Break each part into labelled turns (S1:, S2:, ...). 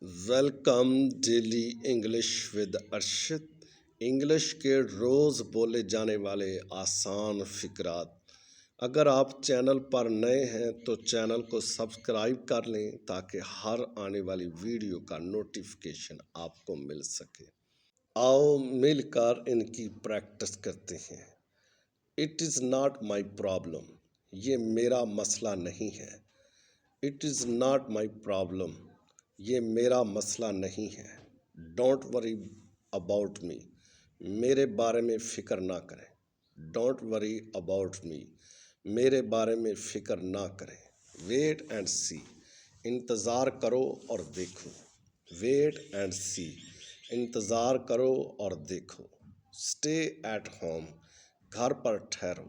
S1: Welcome daily English with Arshad. English کے روز بولے جانے والے آسان فقرات۔ اگر آپ چینل پر نئے ہیں تو چینل کو سبسکرائب کر لیں تاکہ ہر آنے والی ویڈیو کا نوٹیفیکیشن آپ کو مل سکے۔ آؤ مل کر ان کی پریکٹس کرتے ہیں۔ It is not my problem, یہ میرا مسئلہ نہیں ہے۔ It is not my problem, یہ میرا مسئلہ نہیں ہے۔ ڈونٹ وری اباؤٹ می، میرے بارے میں فکر نہ کریں۔ ڈونٹ وری اباؤٹ می، میرے بارے میں فکر نہ کریں۔ ویٹ اینڈ سی، انتظار کرو اور دیکھو۔ ویٹ اینڈ سی، انتظار کرو اور دیکھو۔ اسٹے ایٹ ہوم، گھر پر ٹھہرو۔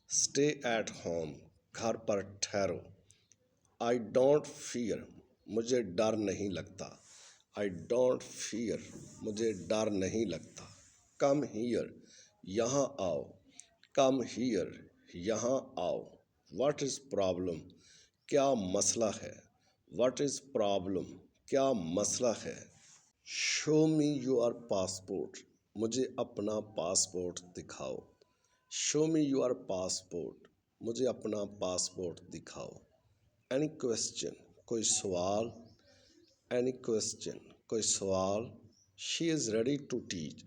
S1: اسٹے ایٹ ہوم، گھر پر ٹھہرو۔ آئی ڈونٹ فیئر، مجھے ڈر نہیں لگتا۔ آئی ڈونٹ فیئر، مجھے ڈر نہیں لگتا۔ کم ہیئر، یہاں آؤ۔ کم ہیئر، یہاں آؤ۔ واٹ از پرابلم، کیا مسئلہ ہے۔ واٹ از پرابلم، کیا مسئلہ ہے۔ شو می یور پاسپورٹ، مجھے اپنا پاسپورٹ دکھاؤ۔ شو می یور پاسپورٹ، مجھے اپنا پاسپورٹ دکھاؤ۔ اینی کویسچن، کوئی سوال۔ اینی کویسچن، کوئی سوال۔ شی از ریڈی ٹو ٹیچ،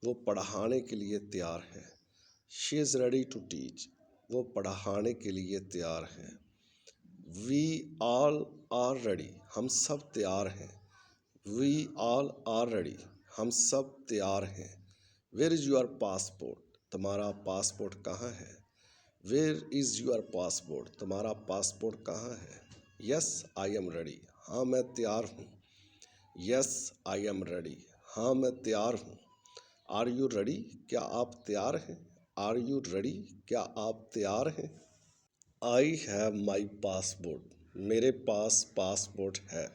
S1: وہ پڑھانے کے لیے تیار ہے۔ شی از ریڈی ٹو ٹیچ، وہ پڑھانے کے لیے تیار ہے۔ وی آل آر ریڈی، ہم سب تیار ہیں۔ وی آل آر ریڈی، ہم سب تیار ہیں۔ ویئر از یور پاسپورٹ، تمہارا پاسپورٹ کہاں ہے۔ ویئر از یور پاسپورٹ، تمہارا پاسپورٹ کہاں ہے۔ یس آئی ایم ریڈی، ہاں میں تیار ہوں۔ یس آئی ایم ریڈی، ہاں میں تیار ہوں۔ آر یو ریڈی، کیا آپ تیار ہیں۔ آر یو ریڈی، کیا آپ تیار ہیں۔ آئی ہیو مائی پاسپورٹ، میرے پاس پاسپورٹ ہے۔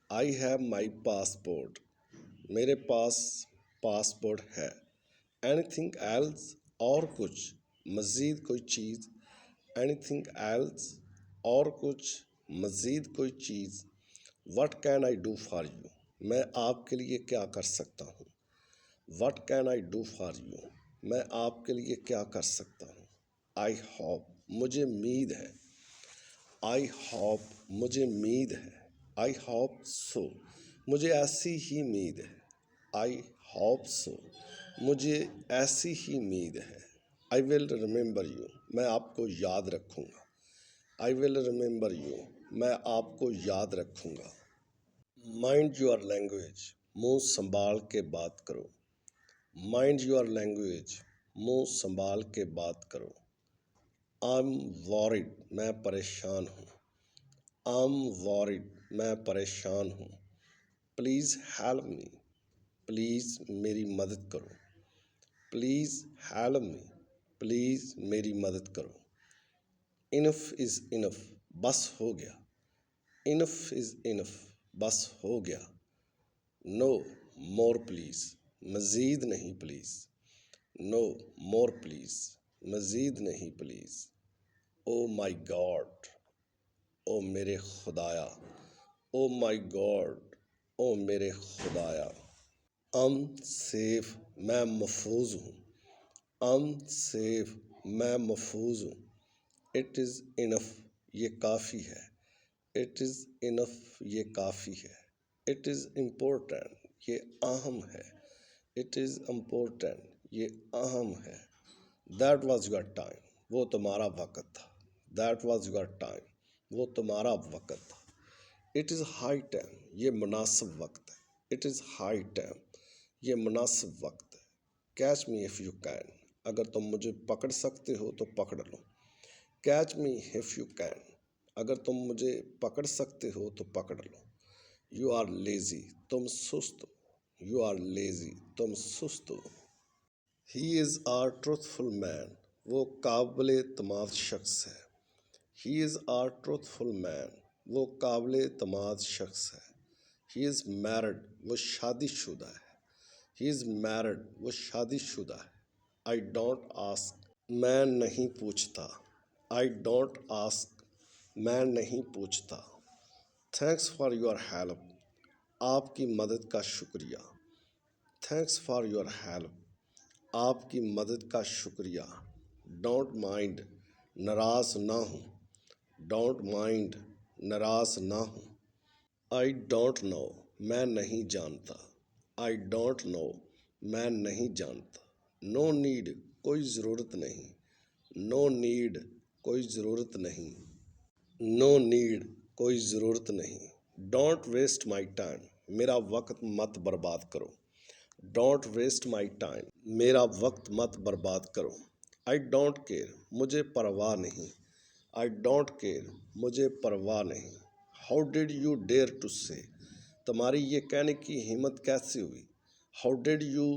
S1: آئی ہیو مائی پاسپورٹ، میرے پاس پاسپورٹ ہے۔ اینی تھنگ ایلس، اور کچھ، مزید کوئی چیز۔ اینی تھنگ ایلس، اور کچھ، مزید کوئی چیز۔ What can I do for you, میں آپ کے لیے کیا کر سکتا ہوں۔ What can I do for you, میں آپ کے لیے کیا کر سکتا ہوں۔ آئی ہوپ، مجھے امید ہے۔ آئی ہوپ، مجھے امید ہے۔ آئی ہوپ سو، مجھے ایسی ہی امید ہے۔ آئی ہوپ سو، مجھے ایسی ہی امید ہے۔ آئی ول ریممبر یو، میں آپ کو یاد رکھوں گا۔ آئی ول ریممبر یو، میں آپ کو یاد رکھوں گا۔ مائنڈ یور لینگویج، منہ سنبھال کے بات کرو۔ مائنڈ یور لینگویج، منہ سنبھال کے بات کرو۔ آئی ایم وارڈ، میں پریشان ہوں۔ آئی ایم وارڈ، میں پریشان ہوں۔ پلیز ہیلپ می، پلیز میری مدد کرو۔ پلیز ہیلپ می، پلیز میری مدد کرو۔ انف از انف، بس ہو گیا۔ انف از انف، بس ہو گیا۔ نو مور پلیز، مزید نہیں پلیز۔ نو مور پلیز، مزید نہیں پلیز۔ او مائی گاڈ، او میرے خدایا۔ او مائی گاڈ، او میرے خدایا۔ سیف، میں محفوظ ہوں۔ سیف، میں محفوظ ہوں۔ اٹ از انف، یہ کافی ہے۔ اٹ از انف، یہ کافی ہے۔ اٹ از امپورٹنٹ، یہ اہم ہے۔ اٹ از امپورٹنٹ، یہ اہم ہے۔ دیٹ واز یور ٹائم، وہ تمہارا وقت تھا۔ دیٹ واز یور ٹائم، وہ تمہارا وقت تھا۔ اٹ از ہائی ٹائم، یہ مناسب وقت ہے۔ اٹ از ہائی ٹائم، یہ مناسب وقت ہے۔ Catch me if you can, اگر تم مجھے پکڑ سکتے ہو تو پکڑ لو۔ Catch me if you can, اگر تم مجھے پکڑ سکتے ہو تو پکڑ لو۔ یو آر لیزی، تم سست ہو۔ یو آر لیزی، تم سست ہو۔ ہی از آ ٹروتھ فل مین، وہ قابل اعتماد شخص ہے۔ ہی از آ ٹروتھ فل مین، وہ قابل اعتماد شخص ہے۔ ہی از میرڈ، وہ شادی شدہ ہے۔ ہی از میرڈ، وہ شادی شدہ ہے۔ آئی ڈونٹ آسک، میں نہیں پوچھتا۔ آئی ڈونٹ آسک، میں نہیں پوچھتا۔ تھینکس فار یور ہیلپ، آپ کی مدد کا شکریہ. Thanks for your help. آپ کی مدد کا شکریہ. ڈونٹ مائنڈ ناراض نہ ہوں. ڈونٹ مائنڈ ناراض نہ ہوں. آئی ڈونٹ نو میں نہیں جانتا. آئی ڈونٹ نو میں نہیں جانتا. نو نیڈ کوئی ضرورت نہیں. نو نیڈ کوئی ضرورت نہیں. نو نیڈ کوئی ضرورت نہیں. ڈونٹ ویسٹ مائی ٹائم میرا وقت مت برباد کرو. ڈونٹ ویسٹ مائی ٹائم میرا وقت مت برباد کرو. آئی ڈونٹ کیئر مجھے پرواہ نہیں. آئی ڈونٹ کیئر مجھے پرواہ نہیں. How did you dare to say تمہاری یہ کہنے کی ہمت کیسے ہوئی. How did you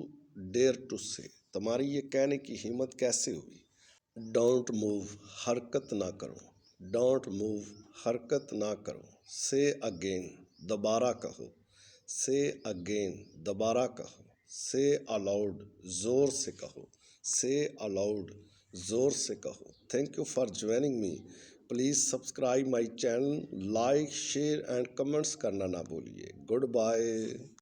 S1: dare to say تمہاری یہ کہنے کی ہمت کیسے ہوئی. ڈونٹ موو حرکت نہ کرو. ڈونٹ موو حرکت نہ کرو. سے اگین دوبارہ کہو. سے اگین دوبارہ کہو. سے الاؤڈ زور سے کہو. سے الاؤڈ زور سے کہو. Thank you for joining me. Please subscribe my channel. Like share and comments کرنا نہ بھولیے. Good bye.